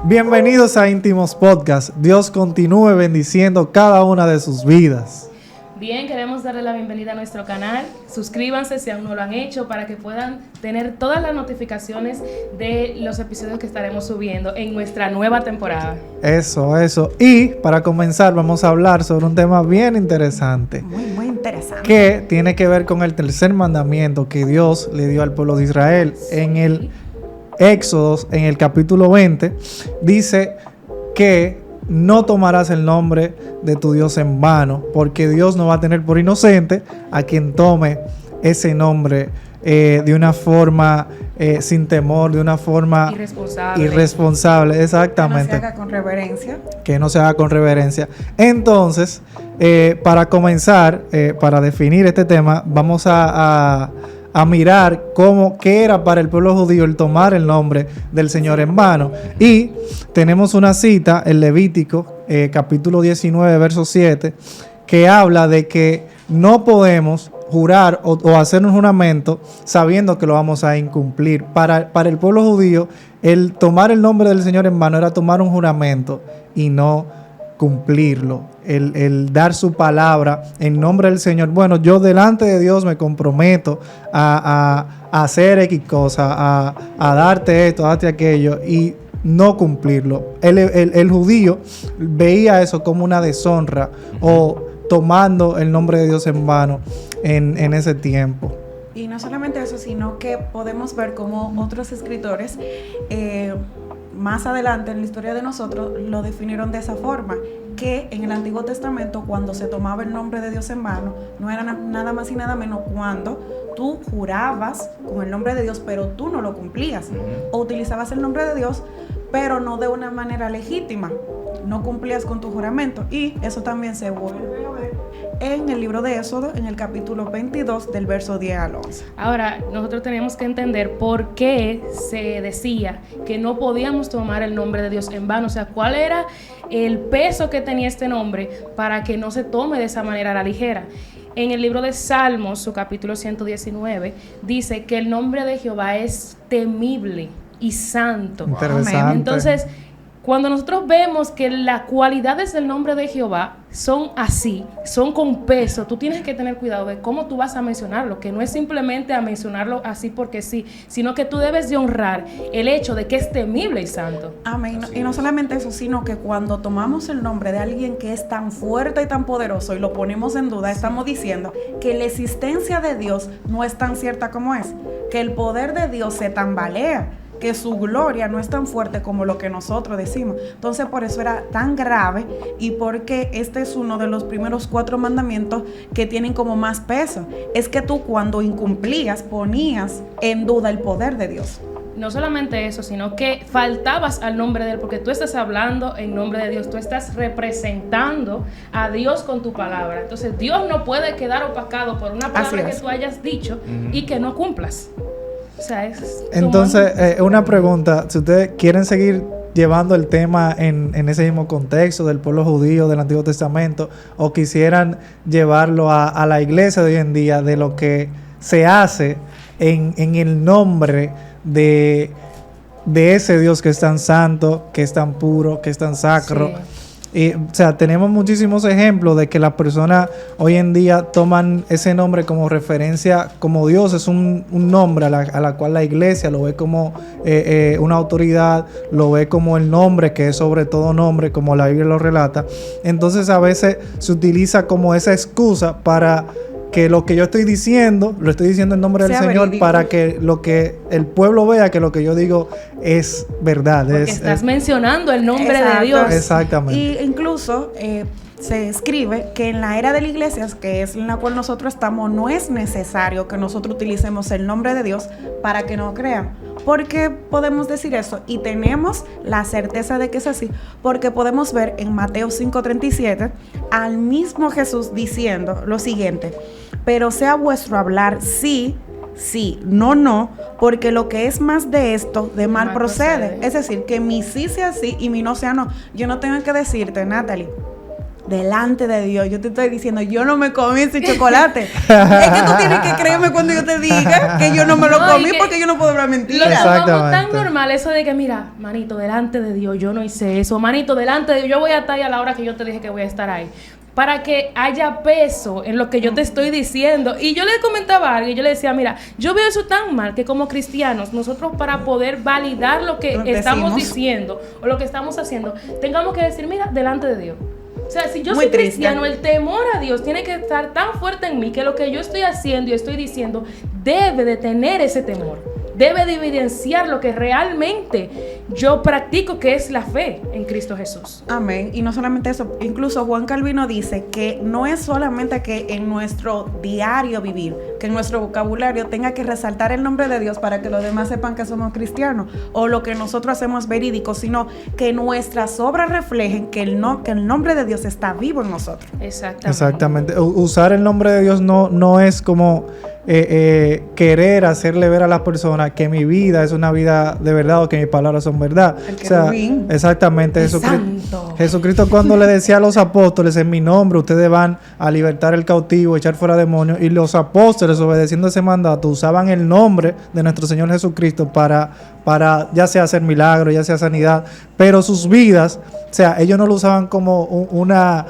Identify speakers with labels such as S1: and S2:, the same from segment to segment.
S1: Bienvenidos a Íntimos Podcast. Dios continúe bendiciendo cada una de sus vidas.
S2: Bien, queremos darle la bienvenida a nuestro canal. Suscríbanse si aún no lo han hecho para que puedan tener todas las notificaciones de los episodios que estaremos subiendo en nuestra nueva temporada.
S1: Eso. Y para comenzar vamos a hablar sobre un tema bien interesante.
S3: Muy interesante.
S1: Que tiene que ver con el tercer mandamiento que Dios le dio al pueblo de Israel. En el Éxodo, en el capítulo 20, dice que no tomarás el nombre de tu Dios en vano, porque Dios no va a tener por inocente a quien tome ese nombre de una forma sin temor, de una forma irresponsable. Exactamente.
S3: Que no se haga con reverencia.
S1: Que no se haga con reverencia. Entonces, para comenzar, para definir este tema, vamos a mirar qué era para el pueblo judío el tomar el nombre del Señor en vano. Y tenemos una cita en Levítico, capítulo 19, verso 7, que habla de que no podemos jurar o hacer un juramento sabiendo que lo vamos a incumplir. Para el pueblo judío, el tomar el nombre del Señor en vano era tomar un juramento y no cumplirlo, el dar su palabra en nombre del Señor. Bueno, yo delante de Dios me comprometo a hacer X cosa, a darte esto, a darte aquello, y no cumplirlo. El judío veía eso como una deshonra o tomando el nombre de Dios en vano en ese tiempo.
S3: Y no solamente eso, sino que podemos ver cómo otros escritores más adelante en la historia de nosotros lo definieron de esa forma, que en el Antiguo Testamento cuando se tomaba el nombre de Dios en vano no era nada más y nada menos cuando tú jurabas con el nombre de Dios pero tú no lo cumplías, o utilizabas el nombre de Dios pero no de una manera legítima, no cumplías con tu juramento. Y eso también se vuelve a ver en el libro de Éxodo, en el capítulo 22, del verso 10 al 11.
S2: Ahora, nosotros tenemos que entender por qué se decía que no podíamos tomar el nombre de Dios en vano. O sea, cuál era el peso que tenía este nombre para que no se tome de esa manera a la ligera. En el libro de Salmos, su capítulo 119, dice que el nombre de Jehová es temible y santo.
S1: Interesante.
S2: Entonces, cuando nosotros vemos que las cualidades del nombre de Jehová son así, son con peso, tú tienes que tener cuidado de cómo tú vas a mencionarlo, que no es simplemente a mencionarlo así porque sí, sino que tú debes de honrar el hecho de que es temible y santo.
S3: Amén. Y no solamente eso, sino que cuando tomamos el nombre de alguien que es tan fuerte y tan poderoso y lo ponemos en duda, estamos diciendo que la existencia de Dios no es tan cierta como es, que el poder de Dios se tambalea, que su gloria no es tan fuerte como lo que nosotros decimos. Entonces por eso era tan grave, y porque este es uno de los primeros 4 mandamientos que tienen como más peso. Es que tú cuando incumplías ponías en duda el poder de Dios.
S2: No solamente eso, sino que faltabas al nombre de Él, porque tú estás hablando en nombre de Dios, tú estás representando a Dios con tu palabra. Entonces Dios no puede quedar opacado por una palabra que tú hayas dicho y que no cumplas. O sea,
S1: entonces, una pregunta, si ustedes quieren seguir llevando el tema en ese mismo contexto del pueblo judío del Antiguo Testamento, o quisieran llevarlo a la iglesia de hoy en día, de lo que se hace en el nombre de ese Dios que es tan santo, que es tan puro, que es tan sacro. Sí. O sea, tenemos muchísimos ejemplos de que las personas hoy en día toman ese nombre como referencia, como Dios es un nombre a la cual la iglesia lo ve como una autoridad, lo ve como el nombre que es sobre todo nombre, como la Biblia lo relata. Entonces a veces se utiliza como esa excusa para que lo que yo estoy diciendo, lo estoy diciendo en nombre del Señor, verídico, para que lo que el pueblo vea que lo que yo digo es verdad.
S2: Porque estás mencionando el nombre de Dios.
S1: Exactamente.
S3: Y incluso se escribe que en la era de la iglesia, que es en la cual nosotros estamos, no es necesario que nosotros utilicemos el nombre de Dios para que no crean. ¿Por qué podemos decir eso? Y tenemos la certeza de que es así, porque podemos ver en Mateo 5:37 al mismo Jesús diciendo lo siguiente: pero sea vuestro hablar sí, sí, no, no, porque lo que es más de esto, de mal procede. Es decir, que mi sí sea sí y mi no sea no. Yo no tengo que decirte, Natalie, delante de Dios, yo te estoy diciendo, yo no me comí ese chocolate. Es que tú tienes que creerme cuando yo te diga que yo no me lo comí, porque yo no puedo hablar
S2: Lo
S3: mentira.
S2: tomamos tan normal eso de que, mira, manito, delante de Dios, yo no hice eso. Manito, delante de Dios, yo voy a estar ahí a la hora que yo te dije que voy a estar ahí. Para que haya peso en lo que yo te estoy diciendo. Y yo le comentaba a alguien, yo le decía, mira, yo veo eso tan mal que como cristianos, nosotros para poder validar lo que estamos diciendo o lo que estamos haciendo, tengamos que decir, mira, delante de Dios. O sea, si yo soy cristiano, el temor a Dios tiene que estar tan fuerte en mí que lo que yo estoy haciendo y estoy diciendo debe de tener ese temor. Debe de evidenciar lo que realmente yo practico, que es la fe en Cristo Jesús.
S3: Amén. Y no solamente eso, incluso Juan Calvino dice que no es solamente que en nuestro diario vivir, que en nuestro vocabulario tenga que resaltar el nombre de Dios para que los demás sepan que somos cristianos, o lo que nosotros hacemos verídico, sino que nuestras obras reflejen que el nombre de Dios está vivo en nosotros.
S1: Exactamente. Usar el nombre de Dios no es como querer hacerle ver a las personas que mi vida es una vida de verdad o que mis palabras son verdad.
S3: O sea,
S1: exactamente. Jesucristo cuando le decía a los apóstoles, en mi nombre ustedes van a libertar el cautivo, echar fuera demonios, y los apóstoles, obedeciendo ese mandato, usaban el nombre de nuestro Señor Jesucristo para ya sea hacer milagros, ya sea sanidad, pero sus vidas, o sea, ellos no lo usaban como una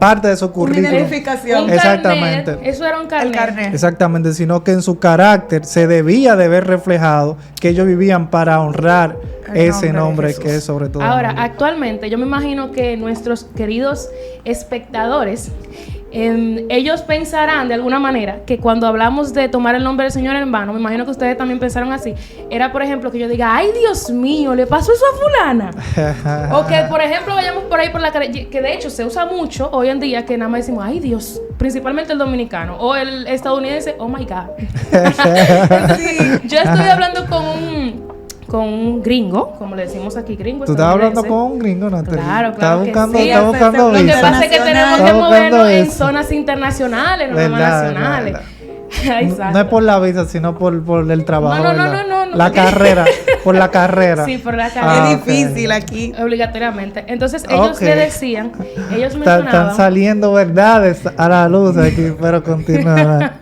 S1: parte de su currículum.
S3: Una identificación.
S1: Exactamente.
S2: Carnet, eso era un carnet.
S1: Exactamente, sino que en su carácter se debía de ver reflejado que ellos vivían para honrar ese nombre que es sobre todo.
S2: Ahora, actualmente, yo me imagino que nuestros queridos espectadores, ellos pensarán de alguna manera que cuando hablamos de tomar el nombre del Señor en vano, me imagino que ustedes también pensaron así. Era, por ejemplo, que yo diga, ay, Dios mío, ¿le pasó eso a fulana? O que, por ejemplo, vayamos por ahí por la calle, que de hecho se usa mucho hoy en día, que nada más decimos, ay, Dios, principalmente el dominicano o el estadounidense, oh my God. Sí, yo estoy hablando con un gringo, como le decimos aquí, gringo.
S1: ¿Tú estás hablando con un gringo, Natalia?
S2: Claro,
S1: Estás buscando
S2: Lo que
S1: visa.
S2: pasa es que tenemos que movernos en zonas internacionales, no nacionales.
S1: No es por la visa, sino por el trabajo.
S2: No.
S1: La carrera, por la carrera.
S2: Sí, por la carrera.
S3: Es difícil aquí.
S2: Obligatoriamente. Entonces ellos le decían, ellos mencionaban.
S1: Están saliendo verdades a la luz aquí, pero continúa.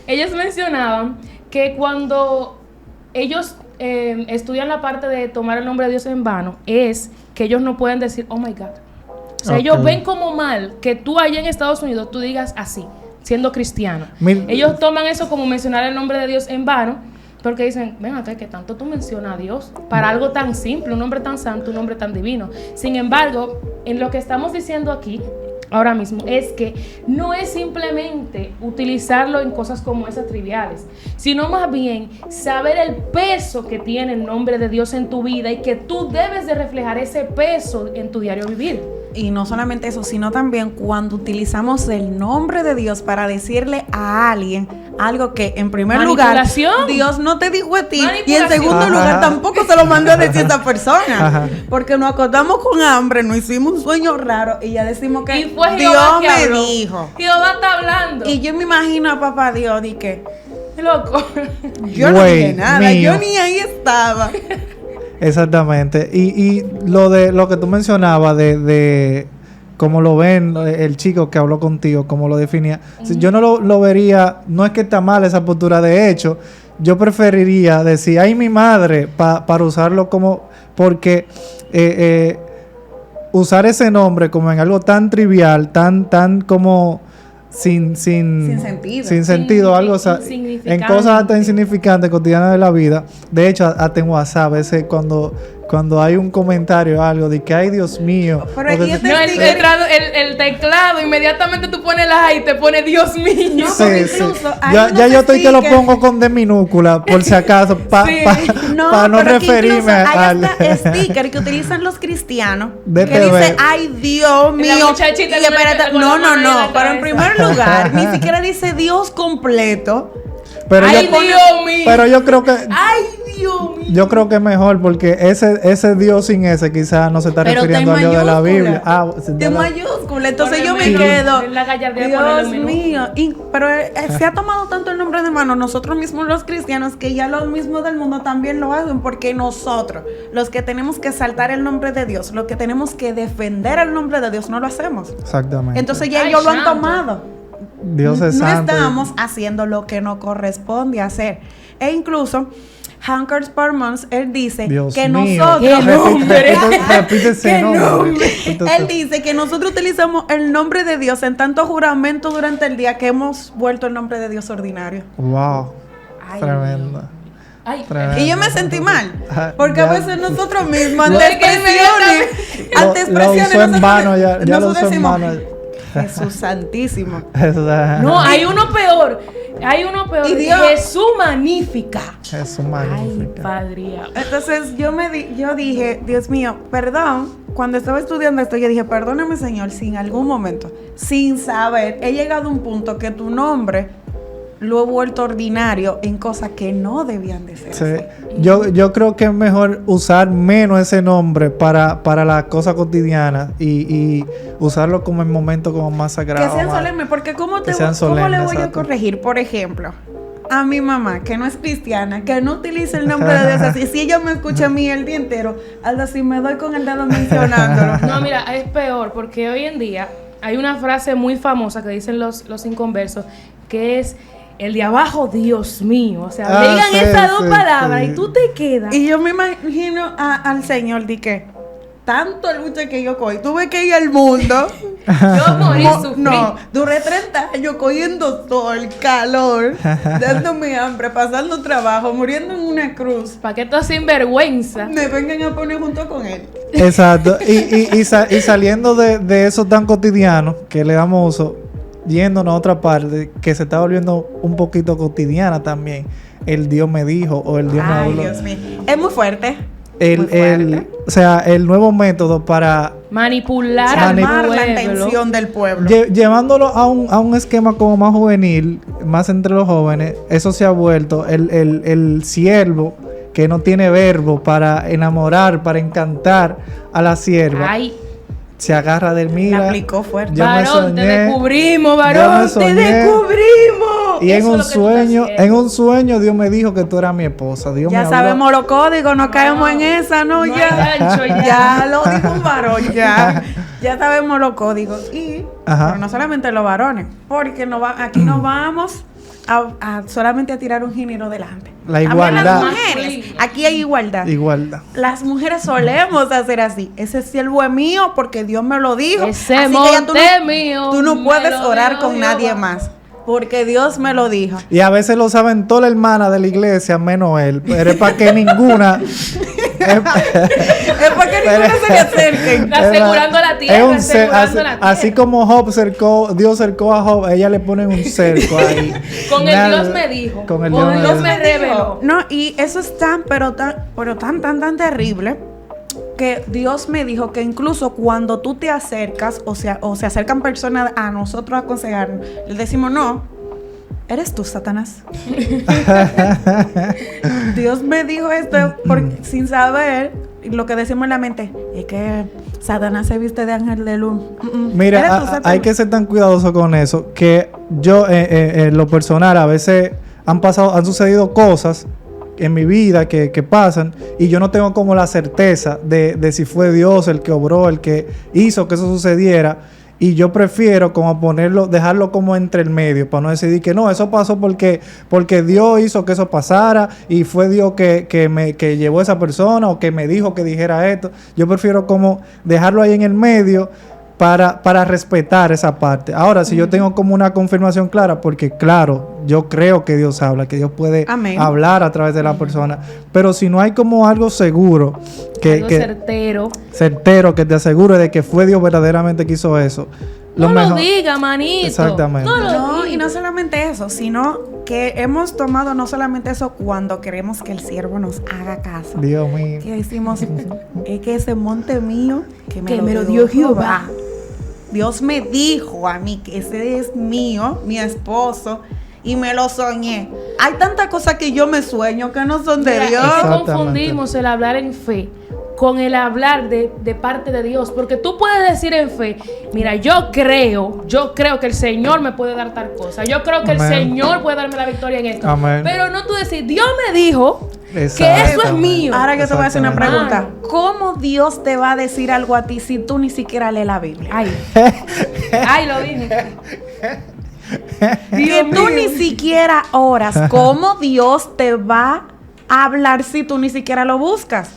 S2: Ellos mencionaban que cuando ellos estudian la parte de tomar el nombre de Dios en vano, es que ellos no pueden decir, oh my God. O sea, ellos ven como mal que tú allá en Estados Unidos tú digas así, siendo cristiano. Ellos toman eso como mencionar el nombre de Dios en vano, porque dicen, ven acá, que tanto tú mencionas a Dios para algo tan simple, un nombre tan santo, un nombre tan divino. Sin embargo, en lo que estamos diciendo aquí ahora mismo es que no es simplemente utilizarlo en cosas como esas triviales, sino más bien saber el peso que tiene el nombre de Dios en tu vida y que tú debes de reflejar ese peso en tu diario vivir.
S3: Y no solamente eso, sino también cuando utilizamos el nombre de Dios para decirle a alguien algo que en primer lugar Dios no te dijo a ti, y en segundo lugar tampoco se lo mandó a decir a esa persona. Porque nos acostamos con hambre, nos hicimos un sueño raro y ya decimos que Dios me dijo.
S2: Jehová está hablando.
S3: Y yo me imagino a papá Dios y que
S2: loco.
S3: Yo no dije nada, yo ni ahí estaba.
S1: Exactamente. Y lo que tú mencionabas de cómo lo ven el chico que habló contigo, cómo lo definía. Yo no lo vería, no es que está mal esa postura, de hecho, yo preferiría decir, ay, mi madre, para usarlo como, porque usar ese nombre como en algo tan trivial, tan como sin sentido, algo, o sea, en cosas tan insignificantes cotidianas de la vida. De hecho, hasta en WhatsApp, a veces cuando hay un comentario o algo de que ay, Dios mío,
S3: pero aquí
S2: el teclado, inmediatamente tú pones la y te pone Dios mío.
S1: No, incluso, ya yo estoy que lo pongo con D minúscula por si acaso para no referirme
S3: al sticker que utilizan los cristianos que dice ay, Dios mío, y espérate, no, pero en primer lugar ni siquiera dice Dios completo.
S1: Pero Dios mío. Pero yo creo que
S3: ay, Dios mío!
S1: Yo creo que es mejor porque ese Dios sin ese quizás no se está
S3: Pero
S1: refiriendo al Dios de la Biblia.
S3: De mayúscula. Entonces yo me
S2: Ponle
S3: quedo.
S2: la gallardía de ponerle
S3: Dios
S2: un menú.
S3: mío. Pero se ha tomado tanto el nombre de mano nosotros mismos los cristianos que ya los mismos del mundo también lo hacen, porque nosotros, los que tenemos que exaltar el nombre de Dios, los que tenemos que defender el nombre de Dios, no lo hacemos.
S1: Exactamente.
S3: Entonces ya
S2: Ay,
S3: ellos lo han
S2: santo.
S3: tomado.
S1: Dios es
S3: No
S1: santo.
S3: estamos haciendo lo que nos corresponde hacer. E incluso Hanker Sparmans, él dice
S1: Dios
S3: que
S1: mío.
S3: nosotros
S1: Repite ese
S3: ¿Qué
S1: nombre.
S3: nombre?
S1: Repite ese-
S3: Él dice que nosotros utilizamos el nombre de Dios en tanto juramento durante el día que hemos vuelto el nombre de Dios ordinario.
S1: Wow.
S3: Ay,
S1: Tremendo.
S2: Ay,
S1: Tremendo.
S3: Y yo me sentí mal,
S1: Ah,
S3: porque a
S1: ya.
S3: veces nosotros mismos,
S1: Lo-
S3: ante expresiones, ante
S1: Lo
S3: expresiones,
S1: usó en
S3: nosotros-
S1: vano, ya lo
S3: nosotros
S1: usó en
S3: decimos,
S1: vano.
S3: Jesús santísimo.
S2: no, hay uno peor. Hay uno peor.
S3: Y Dios-
S2: Jesús magnífica.
S1: Es
S2: Ay,
S1: magnífico.
S2: padría.
S3: Entonces yo dije, Dios mío, perdón, cuando estaba estudiando esto, yo dije, perdóname Señor, si en algún momento, sin saber, he llegado a un punto que tu nombre lo he vuelto ordinario en cosas que no debían de ser.
S1: Sí. Yo creo que es mejor usar menos ese nombre para las cosas cotidianas y usarlo como en momentos como más
S3: Que
S1: sagrados.
S3: sean
S1: más-
S3: solemnes, porque ¿cómo
S1: que sean
S3: le
S1: solemnes,
S3: voy a
S1: exacto.
S3: corregir? Por ejemplo, a mi mamá, que no es cristiana, que no utiliza el nombre de Dios así. Si ella me escucha a mí el día entero, algo así me doy con el dedo mencionándolo.
S2: No, mira, es peor porque hoy en día hay una frase muy famosa que dicen los inconversos que es el de abajo, Dios mío. O sea,
S1: Ah,
S2: digan
S1: sí,
S2: esas dos
S1: sí,
S2: palabras
S1: sí.
S2: y tú te quedas.
S3: Y yo me imagino al Señor, di que tanto lucha que yo cogí, tuve que ir al mundo.
S2: Yo morí, sufrí.
S3: No, duré 30 años cogiendo sol, calor, dándome hambre, pasando trabajo, muriendo en una cruz.
S2: ¿Para qué estos sinvergüenza?
S3: Me vengan a poner junto con él.
S1: Exacto. Y saliendo de eso tan cotidiano que le damos uso, yéndonos a otra parte que se está volviendo un poquito cotidiana también. El Dios me dijo o el Dios me
S3: Ay,
S1: habló.
S3: Dios mío. Es muy fuerte.
S1: O sea, el nuevo método para
S2: Manipular
S3: Calmar
S2: al
S3: la
S2: pueblo.
S3: intención del pueblo.
S1: llevándolo a un esquema como más juvenil, más entre los jóvenes, eso se ha vuelto el siervo que no tiene verbo para enamorar, para encantar a la sierva.
S2: Ay,
S1: Se agarra del
S3: La
S1: mira.
S3: aplicó fuerte.
S1: Yo me
S2: varón, te
S1: soñé,
S2: descubrimos,
S1: yo me
S2: varón, te
S1: soñé.
S2: descubrimos.
S1: Y en
S2: Eso
S1: un
S2: es lo que tú estás
S1: sueño,
S2: haciendo.
S1: Dios me dijo que tú eras mi esposa. Dios
S3: Ya
S1: me habló.
S3: sabemos los códigos, no caemos en esa, ¿no?
S2: No
S3: Ya.
S2: hay gancho, ya.
S3: Ya lo dijo un varón, ya. Ya sabemos los códigos. Y,
S1: Ajá.
S3: pero no solamente los varones, porque aquí no vamos a solamente a tirar un género delante.
S1: La
S3: También
S1: igualdad.
S3: las mujeres, aquí hay igualdad.
S1: Igualdad.
S3: Las mujeres solemos hacer así. Ese siervo es mío porque Dios me lo dijo.
S2: Ese
S3: Así que ya
S2: monte mío,
S3: tú no
S2: me
S3: puedes
S2: lo
S3: orar
S2: dio
S3: con nadie
S2: Jehová.
S3: más. Porque Dios me lo dijo.
S1: Y a veces lo saben toda la hermana de la iglesia, menos él. Pero es para que ninguna.
S3: Es para que ninguno se le acerquen.
S2: Asegurando la tierra,
S1: así,
S2: asegurando la tierra.
S1: así como Dios cercó a Job, ella le ponen un cerco ahí.
S2: Con el
S1: Nada-
S2: Dios me dijo.
S1: Con el
S2: Con
S1: Dios,
S2: Dios
S1: me
S2: me
S1: dijo.
S2: reveló.
S3: No, y eso es tan terrible que Dios me dijo que incluso cuando tú te acercas o se acercan personas a nosotros a aconsejarnos, les decimos no, eres tú, Satanás. Dios me dijo esto sin saber, y lo que decimos en la mente es que Satanás se viste de ángel de luz.
S1: Mira,
S3: Eres tú, Satanás.
S1: hay que ser tan cuidadoso con eso, que yo en lo personal a veces han sucedido cosas en mi vida que pasan y yo no tengo como la certeza de si fue Dios el que obró, el que hizo que eso sucediera. Y yo prefiero como dejarlo como entre el medio, para no decidir que no, eso pasó porque Dios hizo que eso pasara y fue Dios que llevó a esa persona o que me dijo que dijera esto. Yo prefiero como dejarlo ahí en el medio para respetar esa parte. Ahora, si yo tengo como una confirmación clara, porque claro, yo creo que Dios habla, que Dios puede
S3: Amén.
S1: hablar a través de la persona, pero si no hay como algo seguro,
S2: Algo certero.
S1: certero, que te asegure de que fue Dios verdaderamente que hizo eso.
S2: No lo diga, manito.
S1: Exactamente.
S2: No lo
S3: No,
S2: diga.
S3: y no solamente eso, sino que hemos tomado no solamente eso cuando queremos que el siervo nos haga caso.
S1: Dios mío.
S3: Que decimos, es que ese monte mío que
S2: Que me lo dio Jehová.
S3: Dios me dijo a mí que ese es mío, mi esposo, y me lo soñé. Hay tantas cosas que yo me sueño que no son de
S2: Mira,
S3: Dios.
S2: es que
S1: Exactamente.
S2: confundimos el hablar en fe con el hablar de parte de Dios, porque tú puedes decir en fe, mira, yo creo que el Señor me puede dar tal cosa, yo creo que el
S1: Amén.
S2: Señor puede darme la victoria en esto,
S1: Amén.
S2: pero no tú decir, Dios me dijo que eso es
S1: Exactamente.
S2: mío.
S3: Ahora yo te voy a hacer una
S1: Exactamente.
S3: pregunta. ¿Cómo Dios te va a decir algo a ti si tú ni siquiera lees la Biblia?
S2: Ay, lo dije.
S3: Que tú ni siquiera oras. ¿Cómo Dios te va a hablar si tú ni siquiera lo buscas?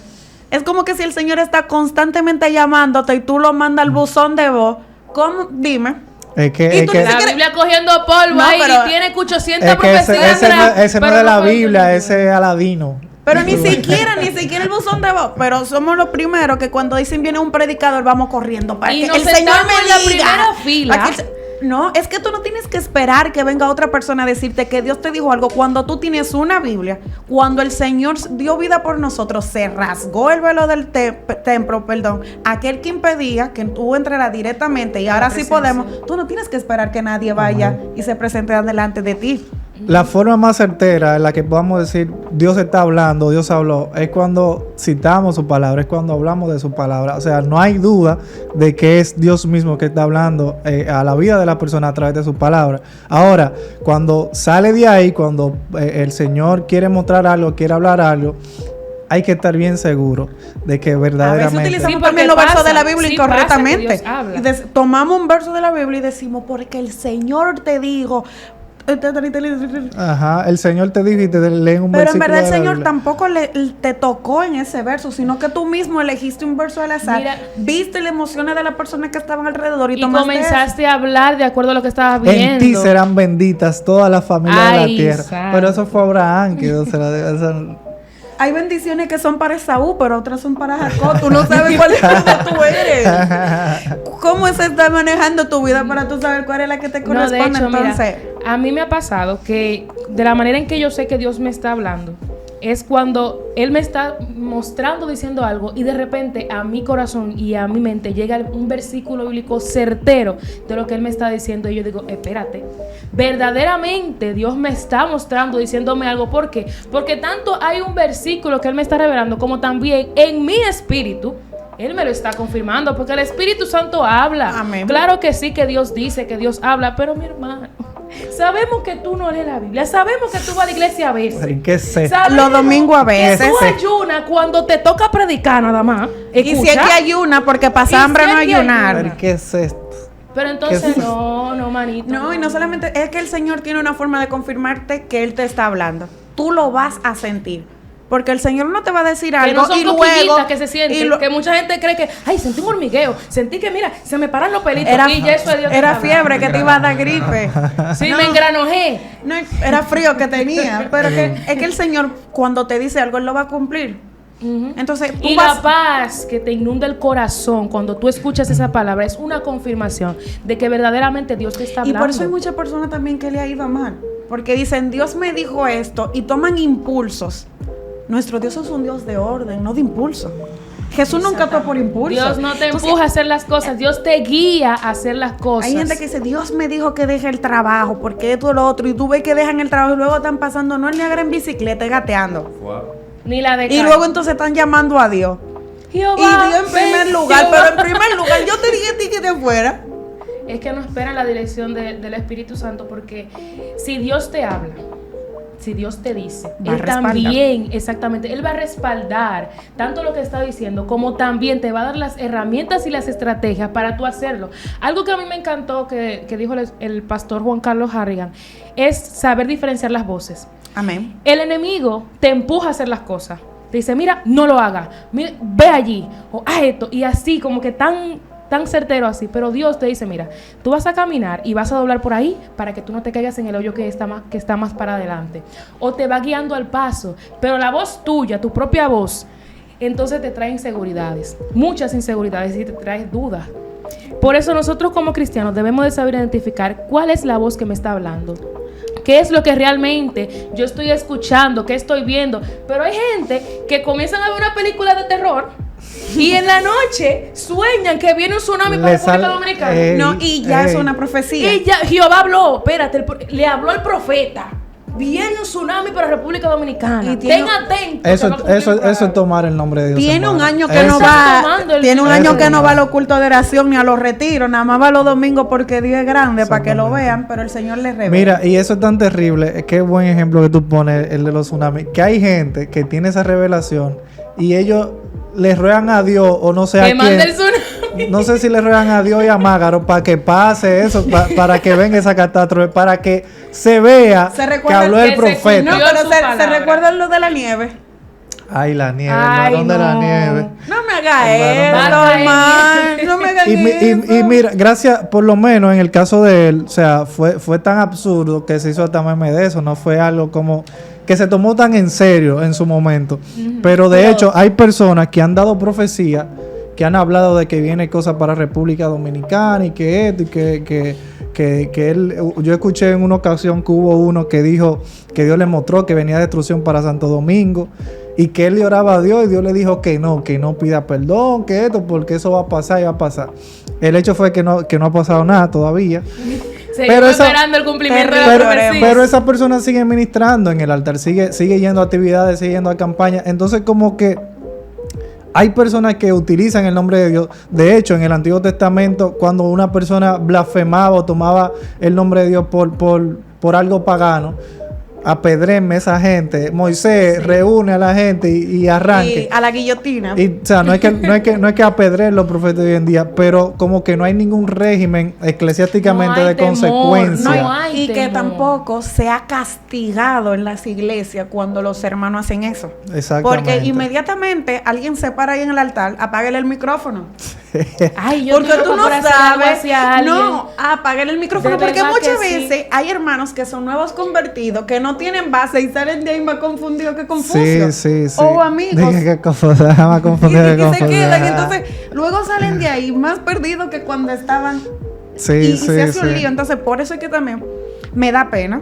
S3: Es como que si el Señor está constantemente llamándote y tú lo mandas al buzón de voz. ¿Cómo? Dime.
S1: Es que,
S3: Y
S1: es
S3: tú
S1: que,
S3: ni
S2: La
S3: siquiera-
S2: Biblia cogiendo polvo
S3: No,
S2: ahí
S3: pero-
S2: y tiene 800
S1: es que
S2: profecías atrás,
S1: ese no
S2: pero
S1: es de la
S2: puede
S1: Biblia,
S2: entender.
S1: ese es Aladino.
S3: Pero ni siquiera el buzón de voz. Pero somos los primeros que cuando dicen viene un predicador vamos corriendo para
S2: Y
S3: que
S2: nos
S3: el Señor
S2: sentamos
S3: me
S2: en la
S3: diga.
S2: primera fila.
S3: Para que no, es que tú no tienes que esperar que venga otra persona a decirte que Dios te dijo algo. Cuando tú tienes una Biblia, cuando el Señor dio vida por nosotros, se rasgó el velo del templo, aquel que impedía que tú entraras directamente y ahora sí podemos. Tú no tienes que esperar que nadie vaya y se presente delante de ti.
S1: La forma más certera en la que podamos decir Dios está hablando, Dios habló, es cuando citamos su palabra, es cuando hablamos de su palabra. O sea, no hay duda de que es Dios mismo que está hablando a la vida de la persona a través de su palabra. Ahora, cuando sale de ahí, cuando el Señor quiere mostrar algo, quiere hablar algo, hay que estar bien seguro de que
S3: A veces
S1: verdaderamente...
S3: utilizamos
S2: Sí,
S3: también
S2: porque
S3: los versos de la
S2: pasa,
S3: Biblia
S2: sí
S3: incorrectamente.
S2: pasa que Dios habla.
S3: Y tomamos un verso de la Biblia y decimos, porque el Señor te dijo.
S1: Ajá, el Señor te dijo y te leen un
S3: Pero en
S1: versículo
S3: verdad el
S1: de la
S3: Señor
S1: Biblia.
S3: tampoco te tocó en ese verso, sino que tú mismo elegiste un verso al azar,
S2: Mira,
S3: viste las emociones de las personas que estaban alrededor y,
S2: Y
S3: tomaste
S2: comenzaste a hablar de acuerdo a lo que estabas
S1: En
S2: viendo.
S1: ti serán benditas todas las familias de la
S2: Ay,
S1: tierra.
S2: santo.
S1: Pero eso fue Abraham que Dios se la dio.
S3: eso. Hay bendiciones que son para Esaú, pero otras son para Jacob. Tú no sabes cuál es la que tú eres. ¿Cómo se está manejando tu vida para tú saber cuál es la que te
S2: No,
S3: corresponde?
S2: de hecho,
S3: Entonces,
S2: mira, a mí me ha pasado que de la manera en que yo sé que Dios me está hablando es cuando Él me está mostrando, diciendo algo y de repente a mi corazón y a mi mente llega un versículo bíblico certero de lo que Él me está diciendo y yo digo, espérate, verdaderamente Dios me está mostrando, diciéndome algo. ¿Por qué? Porque tanto hay un versículo que Él me está revelando como también en mi espíritu Él me lo está confirmando, porque el Espíritu Santo habla.
S3: Amén.
S2: Claro que sí, que Dios dice, que Dios habla, pero mi hermano, sabemos que tú no lees la Biblia, sabemos que tú vas a la iglesia a veces.
S1: Ay, ¿qué sé?
S2: Sabemos
S3: Los domingos a veces.
S2: que tú ayunas cuando te toca predicar nada más.
S3: y si es que ayuna, porque para
S2: Y si
S3: hambre
S2: es
S3: no
S2: que
S3: ayunar.
S2: ayuna.
S1: Ay, ¿qué es esto?
S2: Pero entonces
S1: ¿Qué?
S2: no, manito.
S3: No, y no solamente es que el Señor tiene una forma de confirmarte que Él te está hablando. Tú lo vas a sentir. Porque el Señor no te va a decir
S2: Que
S3: algo
S2: no son
S3: y luego
S2: cosquillitas que se sienten,
S3: y lo-
S2: que mucha gente cree que, ay, sentí un hormigueo, sentí que, mira, se me paran los pelitos
S3: era,
S2: y ya eso es Dios. que
S3: era
S2: está
S3: fiebre que te iba a dar gripe.
S2: hablando. Sí,
S3: No.
S2: me engranojé.
S3: No, era frío que tenía. Pero es que el Señor, cuando te dice algo, Él lo va a cumplir.
S2: Ujú.
S3: Entonces, tú
S2: Y
S3: vas.
S2: la paz que te inunda el corazón cuando tú escuchas esa palabra es una confirmación de que verdaderamente Dios te está
S3: Y
S2: hablando.
S3: por eso hay muchas personas también que le ha ido mal. Porque dicen, Dios me dijo esto y toman impulsos. Nuestro Dios es un Dios de orden, no de impulso. Jesús nunca actuó por impulso.
S2: Dios no te
S3: Entonces,
S2: empuja a hacer las cosas, Dios te guía a hacer las cosas.
S3: hay gente que dice, Dios me dijo que deje el trabajo, porque esto y lo otro, y tú ves que dejan el trabajo y luego están pasando, no el Niagara en bicicleta, y gateando.
S2: Ni la de
S3: Y luego entonces están llamando a Dios.
S2: Jehová,
S3: Y Dios en primer
S2: ven,
S3: lugar,
S2: Jehová.
S3: pero en primer lugar, yo te dije a ti que te fuera.
S2: Es que no esperan la dirección del Espíritu Santo, porque si Dios te habla, si Dios te dice,
S3: Va a
S2: Él
S3: respaldar.
S2: también, exactamente, Él va a respaldar tanto lo que está diciendo, como también te va a dar las herramientas y las estrategias para tú hacerlo. Algo que a mí me encantó que dijo el pastor Juan Carlos Harrigan es saber diferenciar las voces.
S3: Amén.
S2: El enemigo te empuja a hacer las cosas. Te dice, mira, no lo hagas. Mira, ve allí. O haz esto. Y así, como que tan certero así. Pero Dios te dice, mira, tú vas a caminar y vas a doblar por ahí para que tú no te caigas en el hoyo que está más para adelante. O te va guiando al paso. Pero la voz tuya, tu propia voz, entonces te trae inseguridades. Muchas inseguridades y te trae dudas. Por eso nosotros como cristianos debemos de saber identificar cuál es la voz que me está hablando. ¿Qué es lo que realmente yo estoy escuchando? ¿Qué estoy viendo? Pero hay gente que comienzan a ver una película de terror Y en la noche sueñan que viene un tsunami para República Dominicana.
S3: No, y ya es una profecía.
S2: Y ya Jehová habló, espérate, le habló al profeta. Viene un tsunami para República Dominicana. Ten atento.
S1: Eso es tomar el nombre de Dios.
S3: Tiene un año que no va. Tiene un año que no va al oculto de oración ni a los retiros. Nada más va los domingos porque Dios es grande para que lo vean. Pero el Señor les revela.
S1: Mira, y eso es tan terrible. Qué buen ejemplo que tú pones, el de los tsunamis. Que hay gente que tiene esa revelación y ellos les ruegan a Dios o no sé a quién. El tsunami. No sé si le ruegan a Dios y a Mágaro para que pase eso, para que venga esa catástrofe, para que se vea que habló el profeta.
S3: No, pero se recuerda lo de la nieve.
S1: Ay, la nieve, el varón de la nieve.
S3: No me haga eso, hermano. No me haga eso.
S1: Y mira, gracias, por lo menos en el caso de él, o sea, fue tan absurdo que se hizo hasta meme de eso. No fue algo como que se tomó tan en serio en su momento. Pero de hecho, hay personas que han dado profecía, que han hablado de que viene cosas para República Dominicana y que esto y que él, yo escuché en una ocasión que hubo uno que dijo que Dios le mostró que venía destrucción para Santo Domingo y que él le oraba a Dios y Dios le dijo que no pida perdón, que esto, porque eso va a pasar y va a pasar. El hecho fue que no ha pasado nada todavía.
S2: Seguimos esperando el cumplimiento de la profecía.
S1: Pero esa persona sigue ministrando en el altar, sigue yendo a actividades, sigue yendo a campañas. Entonces como que hay personas que utilizan el nombre de Dios. De hecho, en el Antiguo Testamento, cuando una persona blasfemaba o tomaba el nombre de Dios por algo pagano, apedréenme esa gente. Moisés reúne a la gente y arranque.
S3: Y a la guillotina.
S1: Y, o sea, no es que apedreen los profetas de hoy en día, pero como que no hay ningún régimen eclesiásticamente de consecuencia.
S3: No hay y que tampoco se ha castigado en las iglesias cuando los hermanos hacen eso.
S1: Exactamente.
S3: Porque inmediatamente alguien se para ahí en el altar, apáguele el micrófono.
S2: Ay, yo
S3: porque tú no sabes.
S2: No,
S3: apáguele el micrófono. Porque muchas veces hay hermanos que son nuevos convertidos, que no tienen base y salen de ahí más confundidos que confusos.
S1: Sí.
S3: O amigos.
S1: Dije que más confundido que
S3: se quedan. Entonces, luego salen de ahí más perdidos que cuando estaban. Y se hace un lío. Entonces, por eso es que también me da pena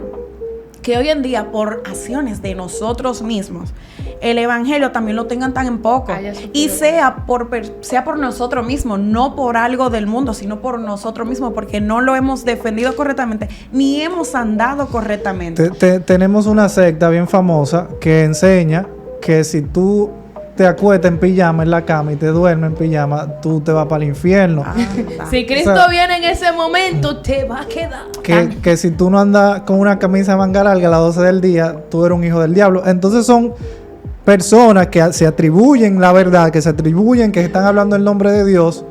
S3: que hoy en día, por acciones de nosotros mismos, el evangelio también lo tengan tan en poco. Y sea por nosotros mismos, no por algo del mundo, sino por nosotros mismos, porque no lo hemos defendido correctamente, ni hemos andado correctamente.
S1: Tenemos una secta bien famosa que enseña que si tú te acuestas en pijama en la cama y te duermes en pijama, tú te vas para el infierno.
S2: Si Cristo viene en ese momento, te va a quedar.
S1: Que si tú no andas con una camisa de manga larga a las 12 del día, tú eres un hijo del diablo. Entonces son personas que se atribuyen la verdad, que se atribuyen que están hablando en nombre de Dios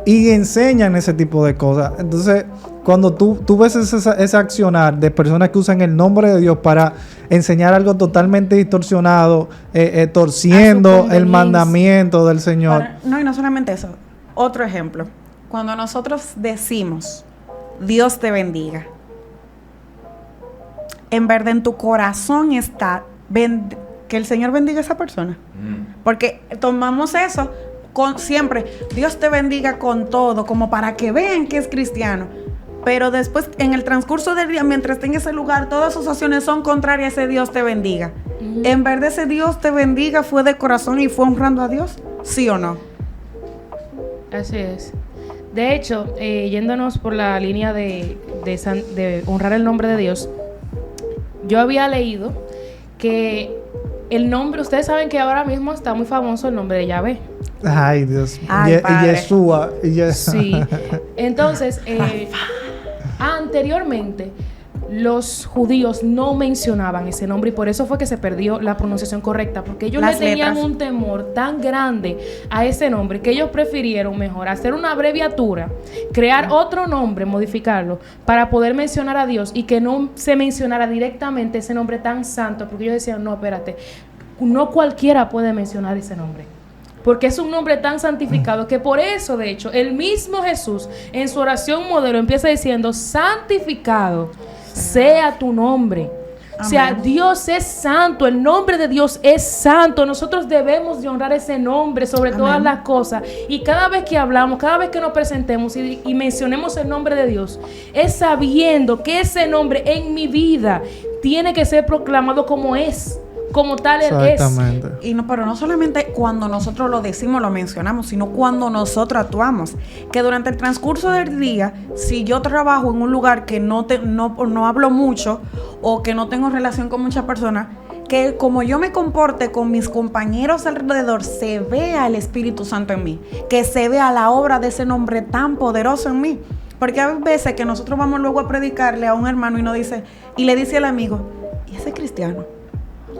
S1: y enseñan ese tipo de cosas. Entonces, cuando tú ves ese accionar de personas que usan el nombre de Dios para enseñar algo totalmente distorsionado, torciendo el mandamiento del Señor.
S3: Y no solamente eso. Otro ejemplo. Cuando nosotros decimos, Dios te bendiga, en verdad en tu corazón está que el Señor bendiga a esa persona. Porque tomamos eso siempre, Dios te bendiga con todo, como para que vean que es cristiano. Pero después, en el transcurso del día, mientras esté en ese lugar, todas sus acciones son contrarias a ese Dios te bendiga. ¿En verdad ese Dios te bendiga fue de corazón y fue honrando a Dios? ¿Sí o no?
S2: Así es. De hecho, yéndonos por la línea de honrar el nombre de Dios, yo había leído que el nombre, ustedes saben que ahora mismo está muy famoso el nombre de Yahvé.
S1: Ay, Dios. Y Yeshua.
S2: Sí. Entonces, anteriormente, los judíos no mencionaban ese nombre y por eso fue que se perdió la pronunciación correcta, porque ellos le tenían un temor tan grande a ese nombre que ellos prefirieron mejor hacer una abreviatura, crear otro nombre, modificarlo, para poder mencionar a Dios y que no se mencionara directamente ese nombre tan santo, porque ellos decían, no, espérate, no cualquiera puede mencionar ese nombre. Porque es un nombre tan santificado que por eso, de hecho, el mismo Jesús en su oración modelo empieza diciendo, santificado sea tu nombre. Amén. O sea, Dios es santo, el nombre de Dios es santo. Nosotros debemos de honrar ese nombre sobre Amén. Todas las cosas. Y cada vez que hablamos, cada vez que nos presentemos y mencionemos el nombre de Dios, es sabiendo que ese nombre en mi vida tiene que ser proclamado como es. como tal Él es.
S1: Exactamente.
S3: Y no, pero no solamente cuando nosotros lo decimos, lo mencionamos, sino cuando nosotros actuamos. Que durante el transcurso del día, si yo trabajo en un lugar que no hablo mucho o que no tengo relación con muchas personas, que como yo me comporte con mis compañeros alrededor, se vea el Espíritu Santo en mí, que se vea la obra de ese nombre tan poderoso en mí. Porque hay veces que nosotros vamos luego a predicarle a un hermano y le dice al amigo, ¿y ese cristiano?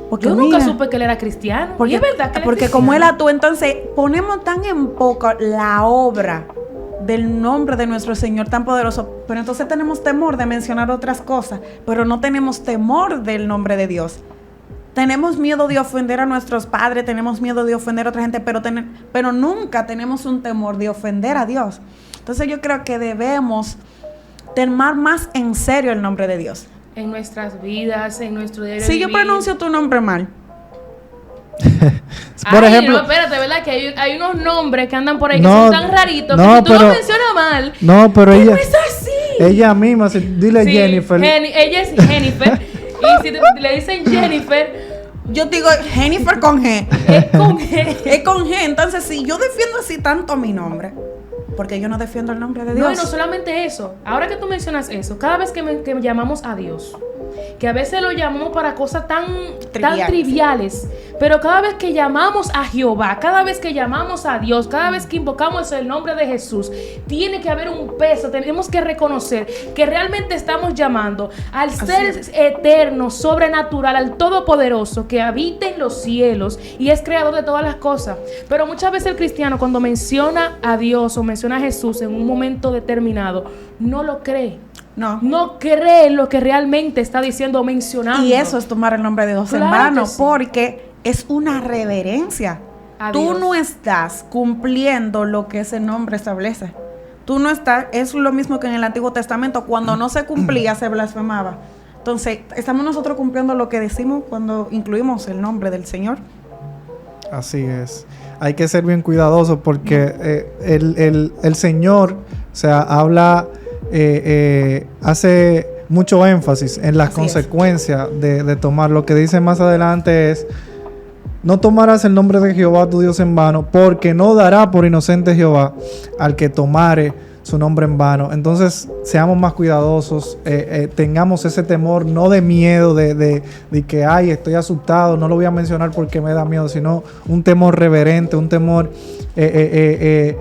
S3: Porque
S2: Yo nunca
S3: mira,
S2: supe que él era cristiano.
S3: porque,
S2: Y es verdad que él es
S3: porque
S2: cristiano.
S3: como él actúa, entonces ponemos tan en poco la obra del nombre de nuestro Señor tan poderoso, pero entonces tenemos temor de mencionar otras cosas, pero no tenemos temor del nombre de Dios. Tenemos miedo de ofender a nuestros padres, tenemos miedo de ofender a otra gente, pero nunca tenemos un temor de ofender a Dios. Entonces yo creo que debemos tomar más en serio el nombre de Dios.
S2: En nuestras vidas, en nuestro diario
S3: Si yo
S2: vivir.
S3: pronuncio tu nombre mal,
S1: Por
S2: Ay,
S1: ejemplo,
S2: no, espérate, ¿verdad? Que hay unos nombres que andan por ahí que
S1: No,
S2: son tan raritos
S1: no,
S2: que si tú
S1: pero-
S2: lo mencionas mal,
S1: no, pero
S2: no
S1: ella,
S2: es así.
S1: ella misma, dile
S2: Sí,
S1: Jennifer.
S2: Ella es Jennifer. Y si le dicen Jennifer,
S3: yo digo Jennifer con G.
S2: es con G.
S3: Es con G. Entonces, si yo defiendo así tanto mi nombre, porque yo no defiendo el nombre de Dios.
S2: No, y no solamente eso. Ahora que tú mencionas eso, cada vez que llamamos a Dios, que a veces lo llamamos para cosas tan triviales, pero cada vez que llamamos a Jehová, cada vez que llamamos a Dios, cada vez que invocamos el nombre de Jesús, tiene que haber un peso. Tenemos que reconocer que realmente estamos llamando al ser eterno, sobrenatural, al todopoderoso que habita en los cielos y es creador de todas las cosas. Pero muchas veces el cristiano, cuando menciona a Dios o menciona a Jesús en un momento determinado, no lo cree.
S3: No.
S2: No cree lo que realmente está diciendo o mencionando.
S3: Y eso es tomar el nombre de Dios en
S2: Claro
S3: vano,
S2: que sí.
S3: porque es una reverencia.
S2: A
S3: Tú
S2: Dios.
S3: no estás cumpliendo lo que ese nombre establece. Tú no estás, es lo mismo que en el Antiguo Testamento, cuando no se cumplía, se blasfemaba. Entonces, estamos nosotros cumpliendo lo que decimos cuando incluimos el nombre del Señor.
S1: Así es. Hay que ser bien cuidadosos porque el Señor, o sea, habla, hace mucho énfasis en las
S3: Así
S1: consecuencias de tomar. Lo que dice más adelante es: no tomarás el nombre de Jehová tu Dios en vano, porque no dará por inocente Jehová al que tomare su nombre en vano. Entonces, seamos más cuidadosos, tengamos ese temor, no de miedo, de que, ay, estoy asustado, no lo voy a mencionar porque me da miedo, sino un temor reverente, un temor que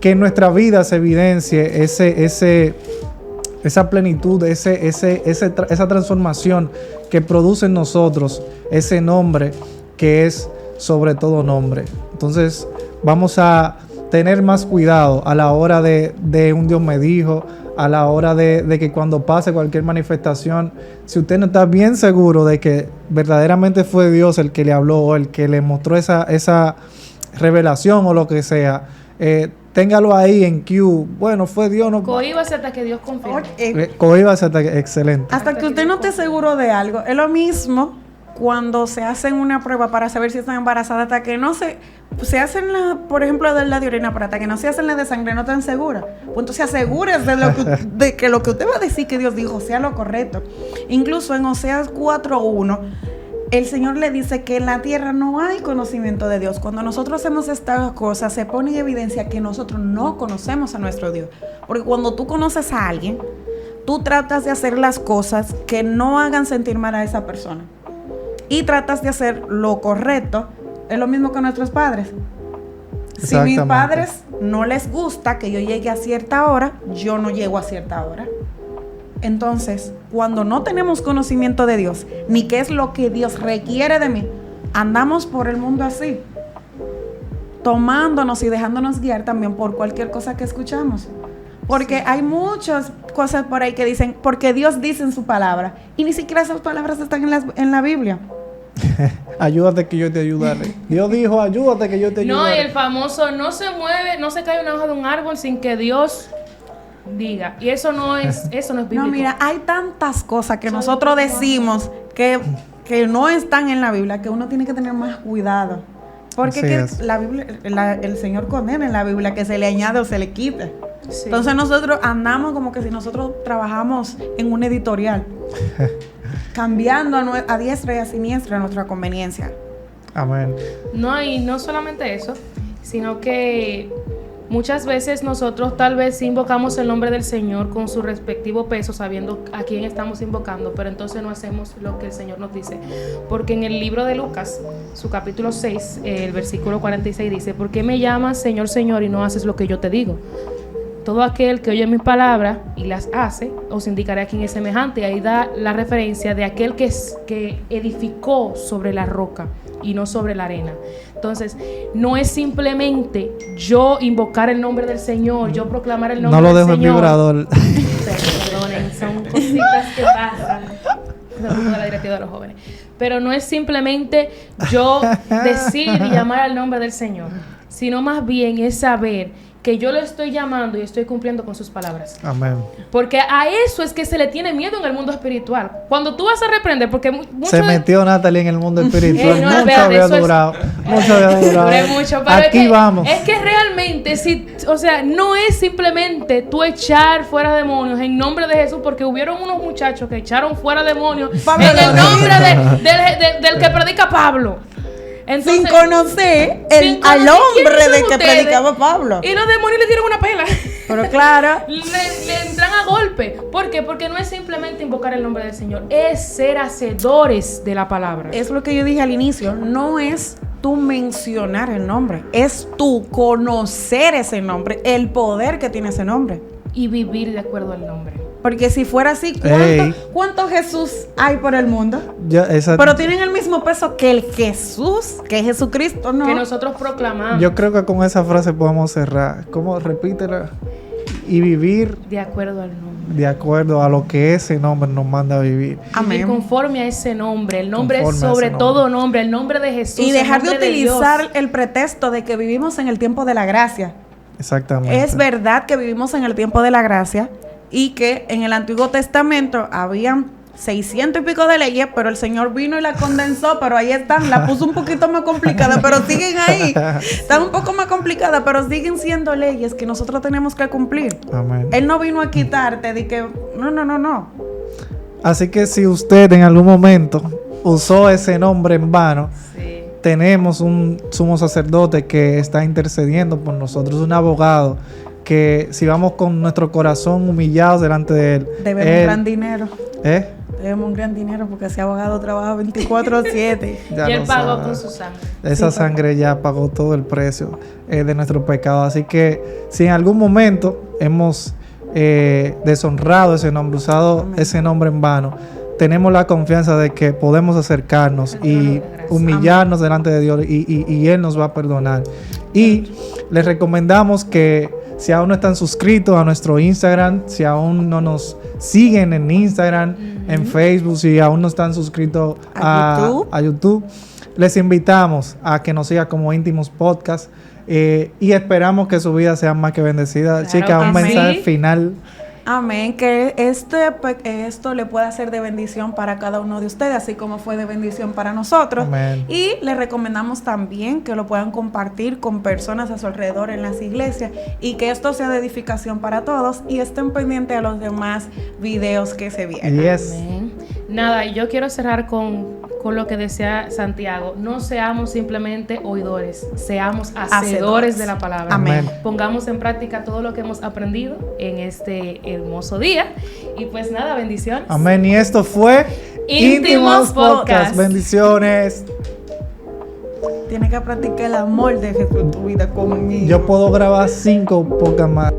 S1: en nuestra vida se evidencie esa plenitud, esa transformación que produce en nosotros ese nombre que es sobre todo nombre. Entonces, vamos a tener más cuidado a la hora de un Dios me dijo, a la hora de que cuando pase cualquier manifestación, si usted no está bien seguro de que verdaderamente fue Dios el que le habló o el que le mostró esa revelación o lo que sea, téngalo ahí en Q. Bueno, fue Dios, no.
S2: Cohíbase hasta que Dios confirme.
S1: Cohíbase hasta que. Excelente.
S3: Hasta que usted no esté seguro de algo. Es lo mismo cuando se hacen una prueba para saber si están embarazadas, hasta que no se hacen por ejemplo, de la de orina, pero hasta que no se hacen la de sangre, no están seguras. Pues entonces asegúrese de que lo que usted va a decir que Dios dijo sea lo correcto. Incluso en Oseas 4:1, el Señor le dice que en la tierra no hay conocimiento de Dios. Cuando nosotros hacemos estas cosas, se pone en evidencia que nosotros no conocemos a nuestro Dios. Porque cuando tú conoces a alguien, tú tratas de hacer las cosas que no hagan sentir mal a esa persona. Y tratas de hacer lo correcto. Es lo mismo que nuestros padres. Si mis padres no les gusta que yo llegue a cierta hora, yo no llego a cierta hora. Entonces, cuando no tenemos conocimiento de Dios, ni qué es lo que Dios requiere de mí, andamos por el mundo así, tomándonos y dejándonos guiar también por cualquier cosa que escuchamos. Porque hay muchas cosas por ahí que dicen, porque Dios dice en su palabra, y ni siquiera esas palabras están en la Biblia.
S1: Ayúdate que yo te ayudaré. Dios dijo, ayúdate que yo te ayudaré.
S2: No, y el famoso, no se mueve, no se cae una hoja de un árbol sin que Dios diga. Y eso no es bíblico.
S3: No, mira, hay tantas cosas que nosotros decimos que no están en la Biblia, que uno tiene que tener más cuidado. Porque que la Biblia, el Señor condena en la Biblia que se le añade o se le quite. Sí. Entonces nosotros andamos como que si nosotros trabajamos en un editorial. cambiando a diestra y a siniestra a nuestra conveniencia.
S1: Amén.
S2: No, y no solamente eso, sino que muchas veces nosotros tal vez invocamos el nombre del Señor con su respectivo peso, sabiendo a quién estamos invocando, pero entonces no hacemos lo que el Señor nos dice. Porque en el libro de Lucas, su capítulo 6, el versículo 46 dice: ¿por qué me llamas Señor, Señor y no haces lo que yo te digo? Todo aquel que oye mis palabras y las hace, os indicaré a quién es semejante. Y ahí da la referencia de aquel que edificó sobre la roca y no sobre la arena. Entonces, no es simplemente yo invocar el nombre del Señor, yo proclamar el nombre
S1: No lo
S2: del
S1: dejo en
S2: Señor.
S1: vibrador.
S2: Perdonen, son cositas que pasan. De la directiva de los jóvenes. Pero no es simplemente yo decir y llamar al nombre del Señor, sino más bien es saber que yo lo estoy llamando y estoy cumpliendo con sus palabras.
S1: Amén.
S2: Porque a eso es que se le tiene miedo en el mundo espiritual. Cuando tú vas a reprender, porque
S1: Se metió Natalie en el mundo espiritual.
S2: no,
S1: Mucho
S2: espérate,
S1: había
S2: eso es-
S1: durado. Mucho había durado.
S2: Duré mucho, pero
S1: Aquí
S2: es que,
S1: vamos.
S2: Es que realmente, o sea, no es simplemente tú echar fuera demonios en nombre de Jesús, porque hubieron unos muchachos que echaron fuera demonios
S3: Pablo
S2: en el
S3: lo
S2: nombre del que predica Pablo. Entonces,
S3: sin conocer
S2: sin
S3: al
S2: conocer
S3: hombre
S2: quiénes
S3: de
S2: son
S3: que
S2: ustedes.
S3: predicaba Pablo.
S2: Y los demonios le dieron una pela.
S3: Pero claro,
S2: Le entran a golpe. ¿Por qué? Porque no es simplemente invocar el nombre del Señor, es ser hacedores de la palabra.
S3: es lo que yo dije al inicio, no es tú mencionar el nombre, es tú conocer ese nombre, el poder que tiene ese nombre.
S2: Y vivir de acuerdo al nombre.
S3: Porque si fuera así,
S1: Ey.
S3: ¿cuánto Jesús hay por el mundo? Pero tienen el mismo peso que el Jesús, que es Jesucristo, ¿no?
S2: Que nosotros proclamamos.
S1: Yo creo que con esa frase podemos cerrar. ¿Cómo? Repítela. Y vivir
S2: De acuerdo al nombre.
S1: de acuerdo a lo que ese nombre nos manda a vivir.
S2: Vivir
S3: Amén.
S2: conforme a ese nombre. El nombre es
S1: Conforme a
S2: sobre
S1: ese
S2: todo nombre. El nombre de Jesús.
S3: Y
S2: el
S3: dejar de
S2: nombre
S3: utilizar
S2: Dios.
S3: el pretexto de que vivimos en el tiempo de la gracia.
S1: Exactamente.
S3: Es verdad que vivimos en el tiempo de la gracia y que en el Antiguo Testamento habían 600 y pico de leyes, pero el Señor vino y la condensó, pero ahí están, la puso un poquito más complicada, pero siguen ahí. Están un poco más complicadas, pero siguen siendo leyes que nosotros tenemos que cumplir.
S1: Amén.
S3: Él no vino a quitarte de que, no.
S1: Así que si usted en algún momento usó ese nombre en vano,
S2: Sí.
S1: tenemos un sumo sacerdote que está intercediendo por nosotros, un abogado que si vamos con nuestro corazón humillados delante de él,
S3: Debemos un gran dinero.
S1: ¿eh?
S3: Debemos un gran dinero porque ese abogado trabaja 24/7.
S1: Ya
S2: Y él
S1: lo
S2: pagó
S1: sabe.
S2: con su sangre.
S1: Esa
S3: Sí,
S1: sangre ya pagó todo el precio de nuestro pecado. Así que si en algún momento hemos deshonrado ese nombre, usado
S3: Amén.
S1: ese nombre en vano, tenemos la confianza de que podemos acercarnos
S2: El trono
S1: y
S2: de gracia.
S1: humillarnos delante de Dios y Él nos va a perdonar. Y les recomendamos que si aún no están suscritos a nuestro Instagram, si aún no nos siguen en Instagram, en Facebook, si aún no están suscritos
S3: A
S1: YouTube, les invitamos a que nos sigan como Íntimos Podcast y esperamos que su vida sea más que bendecida.
S2: Claro
S1: Chica, un
S2: que
S1: mensaje
S2: sí.
S1: final.
S3: Amén, que esto le pueda ser de bendición para cada uno de ustedes, así como fue de bendición para nosotros.
S1: Amén.
S3: Y les recomendamos también que lo puedan compartir con personas a su alrededor en las iglesias y que esto sea de edificación para todos y estén pendientes a los demás videos que se vienen.
S1: Yes.
S2: Amén. Nada, y yo quiero cerrar con lo que decía Santiago. No seamos simplemente oidores, seamos hacedores de la palabra.
S3: Amén.
S2: Pongamos en práctica todo lo que hemos aprendido en este hermoso día. Y pues nada, bendiciones.
S1: Amén. Y esto fue
S2: Íntimos Podcast.
S1: Bendiciones.
S3: Tienes que practicar el amor de Jesús en tu vida conmigo.
S1: Yo puedo grabar 5 podcasts más.